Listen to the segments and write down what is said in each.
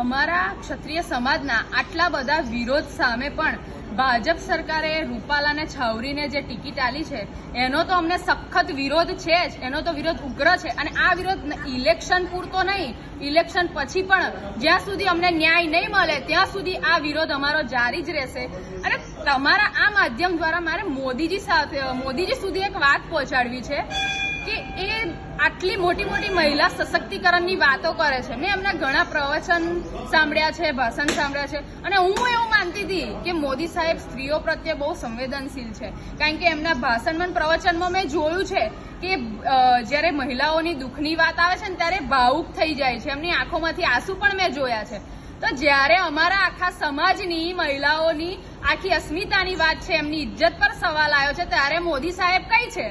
અમારા ક્ષત્રિય સમાજના આટલા બધા વિરોધ સામે પણ ભાજપ સરકારે રૂપાલાને છાવરીને જે ટિકિટ આલી છે એનો તો અમને સખત વિરોધ છે જ, એનો તો વિરોધ ઉગ્ર છે. અને આ વિરોધ ઇલેક્શન પૂરતો નહીં, ઇલેક્શન પછી પણ જ્યાં સુધી અમને ન્યાય નહીં મળે ત્યાં સુધી આ વિરોધ અમારો જારી જ રહેશે. અને તમારા આ માધ્યમ દ્વારા મારે મોદીજી સુધી એક વાત પહોંચાડવી છે કે એ આટલી મોટી મોટી મહિલા સશક્તિકરણની વાતો કરે છે. મેં એમના ઘણા પ્રવચન સાંભળ્યા છે, ભાષણ સાંભળ્યા છે, અને હું એવું માનતી હતી કે મોદી સાહેબ સ્ત્રીઓ પ્રત્યે બહુ સંવેદનશીલ છે. કારણ કે એમના ભાષણમાં પ્રવચનમાં મેં જોયું છે કે જ્યારે મહિલાઓની દુઃખની વાત આવે છે ને ત્યારે ભાવુક થઈ જાય છે, એમની આંખોમાંથી આંસુ પણ મેં જોયા છે. તો જ્યારે અમારા આખા સમાજની મહિલાઓની આખી અસ્મિતાની વાત છે, એમની ઇજ્જત પર સવાલ આવ્યો છે, ત્યારે મોદી સાહેબ કઈ છે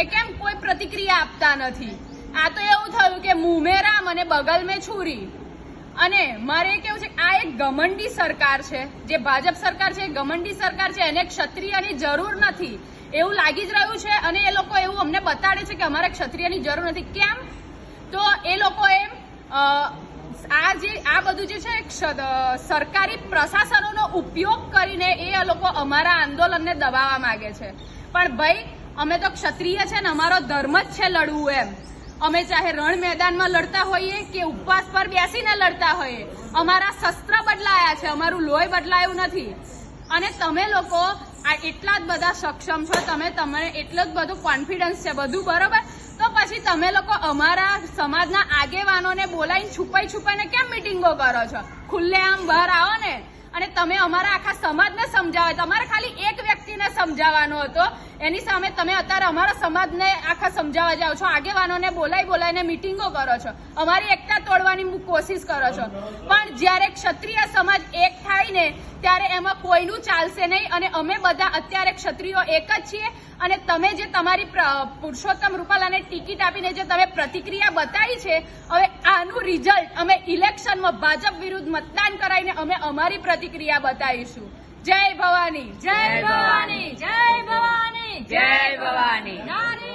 એ કેમ કોઈ પ્રતિક્રિયા આપતા નથી? આ તો એવું થયું કે મુંહ મેં રામ અને બગલ મેં છુરી. અને મારે કેવું છે, આ એક ઘમંડી સરકાર છે, જે ભાજપ સરકાર છે, ઘમંડી સરકાર છે. એને ક્ષત્રિયની જરૂર નથી એવું લાગી જ રહ્યું છે. અને એ લોકો એવું અમને બતાડે છે કે અમારે ક્ષત્રિયની જરૂર નથી. કેમ? તો એ લોકો એમ આ બધું જે છે સરકારી પ્રશાસનોનો ઉપયોગ કરીને એ લોકો અમારા આંદોલનને દબાવવા માંગે છે. પણ ભાઈ, અમે તો ક્ષત્રિય છે ને, અમારો ધર્મ જ છે લડવું. એમ અમે ચાહે રણ મેદાનમાં લડતા હોઈએ કે ઉપવાસ પર બેસીને લડતા હોઈએ, અમારા શસ્ત્ર બદલાયા છે, અમારું લોહી બદલાયું નથી. અને તમે લોકો આ એટલા જ બધા સક્ષમ છો, તમે એટલો જ બધું કોન્ફિડન્સ છે, બધું બરોબર, તો પછી તમે લોકો અમારા સમાજના આગેવાનોને બોલાવીને છુપાઈને કેમ મિટિંગો કરો છો? ખુલ્લેઆમ બહાર આવો ને અને તમે અમારા આખા સમાજને સમજાવો. તમારે ખાલી એક વ્યક્તિને સમજાવવાનો હતો, એની સામે તમે અત્યારે અમારા સમાજને આખા સમજાવવા જાઓ છો. આગેવાનોને બોલાવીને મિટિંગો કરો છો, અમારી એકતા તોડવાની કોશિશ કરો છો. પણ જ્યારે ક્ષત્રિય સમાજ એક થાય ને ત્યારે એમાં કોઈનું ચાલશે નહીં. અને અમે બધા અત્યારે ક્ષત્રિયો એક જ છીએ. અને તમે જે તમારી પુરુષોત્તમ રૂપાલાને ટિકિટ આપીને જે તમે પ્રતિક્રિયા બતાવી છે, હવે આનું રિઝલ્ટ અમે ઇલેક્શનમાં ભાજપ વિરુદ્ધ મતદાન કરાવીને અમે અમારી પ્રતિક્રિયા બતાવીશું. જય ભવાની, જય ભવાની, જય ભવાની, જય ભવાની.